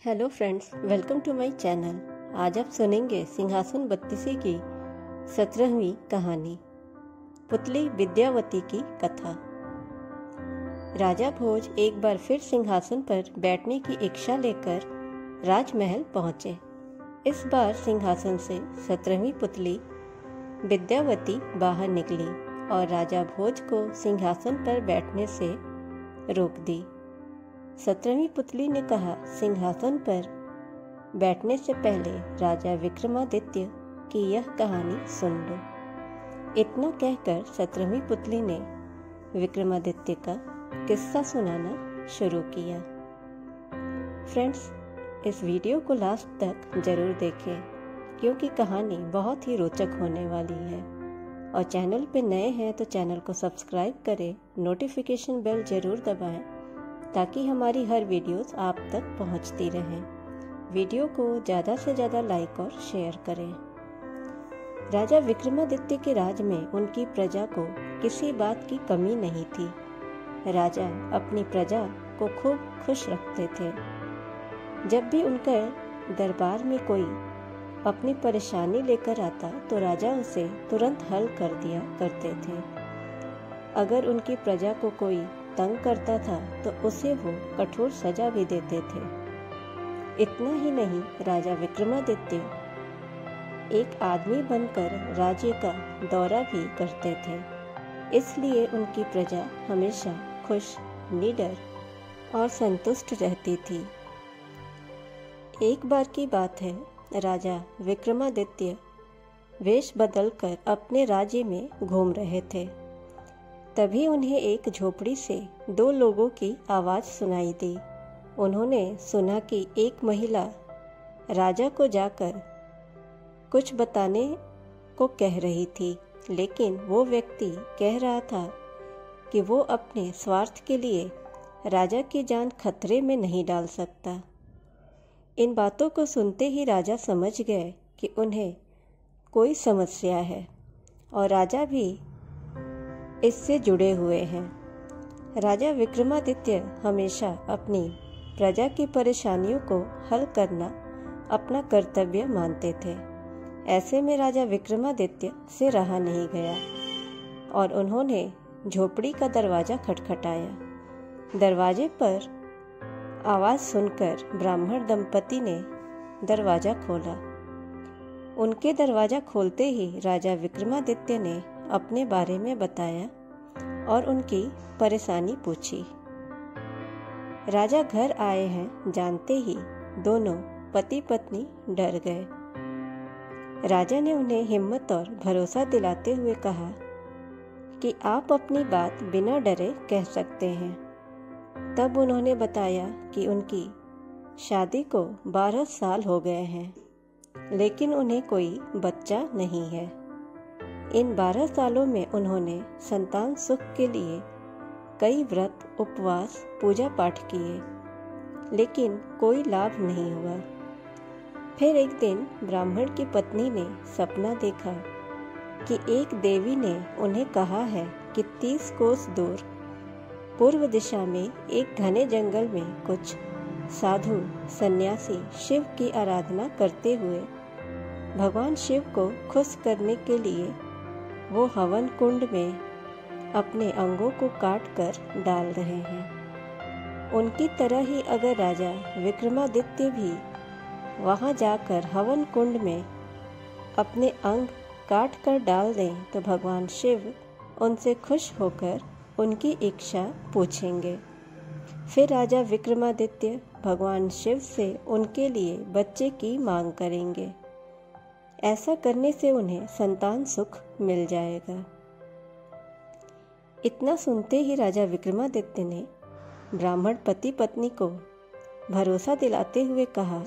Hello friends, welcome to my channel. आज आप सुनेंगे सिंहासन बत्तीसी की 17वीं कहानी, पुतली विद्यावती की कथा। राजा भोज एक बार फिर सिंहासन पर बैठने की इच्छा लेकर राजमहल पहुंचे। इस बार सिंहासन से 17वीं पुतली विद्यावती बाहर निकली और राजा भोज को सिंहासन पर बैठने से रोक दी। 17वीं पुतली ने कहा, सिंहासन पर बैठने से पहले राजा विक्रमादित्य की यह कहानी सुन लो। इतना कहकर 17वीं पुतली ने विक्रमादित्य का किस्सा सुनाना शुरू किया। फ्रेंड्स, इस वीडियो को लास्ट तक जरूर देखें क्योंकि कहानी बहुत ही रोचक होने वाली है। और चैनल पे नए हैं तो चैनल को सब्सक्राइब करें, नोटिफिकेशन बेल जरूर दबाएं ताकि हमारी हर वीडियोस आप तक पहुंचती रहें। वीडियो को ज़्यादा से ज़्यादा लाइक और शेयर करें। राजा विक्रमादित्य के राज में उनकी प्रजा को किसी बात की कमी नहीं थी। राजा अपनी प्रजा को खूब खुश रखते थे। जब भी उनके दरबार में कोई अपनी परेशानी लेकर आता तो राजा उसे तुरंत हल कर दिया करते थे। अगर उनकी प्रजा को कोई तंग करता था तो उसे वो कठोर सजा भी देते थे। इतना ही नहीं, राजा विक्रमादित्य एक आदमी बनकर राज्य का दौरा भी करते थे। इसलिए उनकी प्रजा हमेशा खुश, निडर और संतुष्ट रहती थी। एक बार की बात है, राजा विक्रमादित्य वेश बदलकर अपने राज्य में घूम रहे थे। तभी उन्हें एक झोपड़ी से दो लोगों की आवाज़ सुनाई दी। उन्होंने सुना कि एक महिला राजा को जाकर कुछ बताने को कह रही थी, लेकिन वो व्यक्ति कह रहा था कि वो अपने स्वार्थ के लिए राजा की जान खतरे में नहीं डाल सकता। इन बातों को सुनते ही राजा समझ गए कि उन्हें कोई समस्या है और राजा भी इससे जुड़े हुए हैं। राजा विक्रमादित्य हमेशा अपनी प्रजा की परेशानियों को हल करना अपना कर्तव्य मानते थे। ऐसे में राजा विक्रमादित्य से रहा नहीं गया और उन्होंने झोपड़ी का दरवाज़ा खटखटाया। दरवाजे पर आवाज़ सुनकर ब्राह्मण दंपति ने दरवाज़ा खोला। उनके दरवाज़ा खोलते ही राजा विक्रमादित्य ने अपने बारे में बताया और उनकी परेशानी पूछी। राजा घर आए हैं जानते ही दोनों पति पत्नी डर गए। राजा ने उन्हें हिम्मत और भरोसा दिलाते हुए कहा कि आप अपनी बात बिना डरे कह सकते हैं। तब उन्होंने बताया कि उनकी शादी को 12 साल हो गए हैं, लेकिन उन्हें कोई बच्चा नहीं है। इन 12 सालों में उन्होंने संतान सुख के लिए कई व्रत, उपवास, पूजा पाठ किए, लेकिन कोई लाभ नहीं हुआ। फिर एक दिन ब्राह्मण की पत्नी ने सपना देखा कि एक देवी ने उन्हें कहा है कि 30 कोस दूर पूर्व दिशा में एक घने जंगल में कुछ साधु सन्यासी शिव की आराधना करते हुए भगवान शिव को खुश करने के लिए वो हवन कुंड में अपने अंगों को काट कर डाल रहे हैं। उनकी तरह ही अगर राजा विक्रमादित्य भी वहां जाकर हवन कुंड में अपने अंग काट कर डाल दें तो भगवान शिव उनसे खुश होकर उनकी इच्छा पूछेंगे। फिर राजा विक्रमादित्य भगवान शिव से उनके लिए बच्चे की मांग करेंगे। ऐसा करने से उन्हें संतान सुख मिल जाएगा। इतना सुनते ही राजा विक्रमादित्य ने ब्राह्मण पति पत्नी को भरोसा दिलाते हुए कहा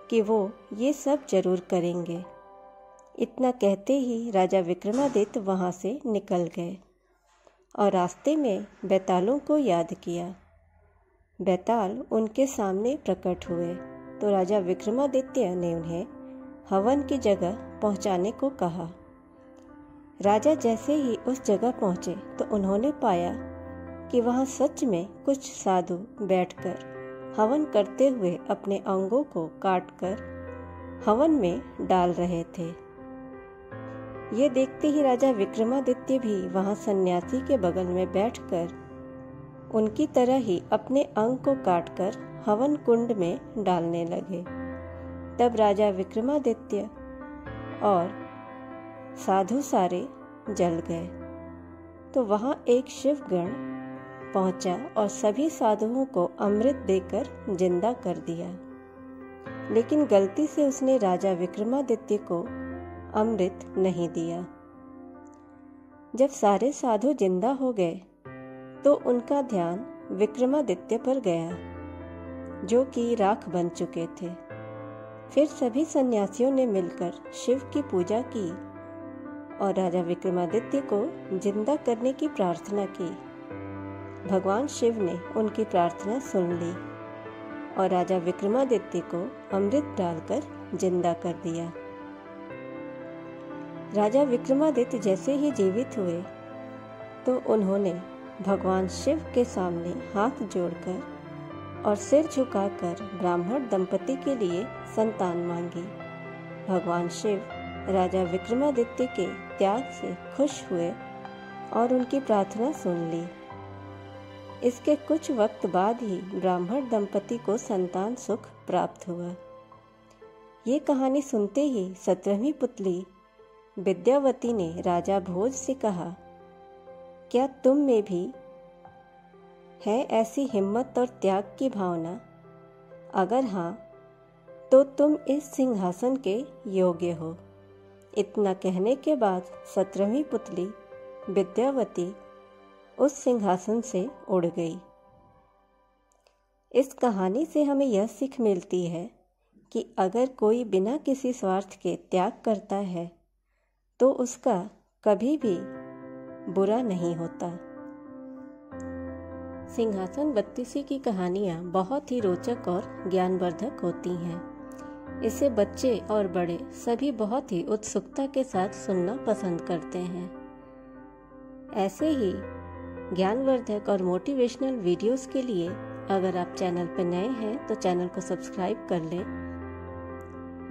कि वो ये सब जरूर करेंगे। इतना कहते ही राजा विक्रमादित्य वहां से निकल गए और रास्ते में बैतालों को याद किया। बैताल उनके सामने प्रकट हुए तो राजा विक्रमादित्य ने उन्हें हवन की जगह पहुंचाने को कहा। राजा जैसे ही उस जगह पहुंचे तो उन्होंने पाया कि वहां सच में कुछ साधु बैठकर हवन करते हुए अपने अंगों को काटकर हवन में डाल रहे थे। ये देखते ही राजा विक्रमादित्य भी वहां सन्यासी के बगल में बैठकर उनकी तरह ही अपने अंग को काटकर हवन कुंड में डालने लगे। तब राजा विक्रमादित्य और साधु सारे जल गए। तो वहां एक शिवगण पहुंचा और सभी साधुओं को अमृत देकर जिंदा कर दिया। लेकिन गलती से उसने राजा विक्रमादित्य को अमृत नहीं दिया। जब सारे साधु जिंदा हो गए तो उनका ध्यान विक्रमादित्य पर गया, जो कि राख बन चुके थे। फिर सभी सन्यासियों ने मिलकर शिव की पूजा की और राजा विक्रमादित्य को जिंदा करने की प्रार्थना की। भगवान शिव ने उनकी प्रार्थना सुन ली और राजा विक्रमादित्य को अमृत डालकर जिंदा कर दिया। राजा विक्रमादित्य जैसे ही जीवित हुए तो उन्होंने भगवान शिव के सामने हाथ जोड़कर और सिर झुकाकर ब्राह्मण दंपति के लिए संतान मांगी। भगवान शिव राजा विक्रमादित्य के त्याग से खुश हुए और उनकी प्रार्थना सुन ली। इसके कुछ वक्त बाद ही ब्राह्मण दंपति को संतान सुख प्राप्त हुआ। ये कहानी सुनते ही 17वीं पुतली विद्यावती ने राजा भोज से कहा, क्या तुम में भी है ऐसी हिम्मत और त्याग की भावना? अगर हाँ, तो तुम इस सिंहासन के योग्य हो। इतना कहने के बाद 17वीं पुतली विद्यावती उस सिंहासन से उड़ गई। इस कहानी से हमें यह सीख मिलती है कि अगर कोई बिना किसी स्वार्थ के त्याग करता है तो उसका कभी भी बुरा नहीं होता। सिंहासन बत्तीसी की कहानियाँ बहुत ही रोचक और ज्ञानवर्धक होती हैं। इसे बच्चे और बड़े सभी बहुत ही उत्सुकता के साथ सुनना पसंद करते हैं। ऐसे ही ज्ञानवर्धक और मोटिवेशनल वीडियोस के लिए अगर आप चैनल पर नए हैं तो चैनल को सब्सक्राइब कर लें,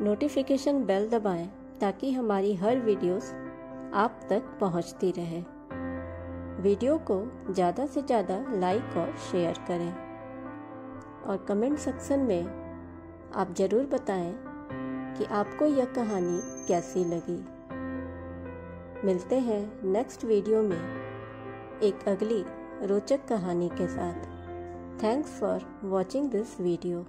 नोटिफिकेशन बेल दबाएं ताकि हमारी हर वीडियोस आप तक पहुंचती रहे। वीडियो को ज़्यादा से ज़्यादा लाइक और शेयर करें और कमेंट सेक्शन में आप ज़रूर बताएं कि आपको यह कहानी कैसी लगी। मिलते हैं नेक्स्ट वीडियो में एक अगली रोचक कहानी के साथ। Thanks for watching this video.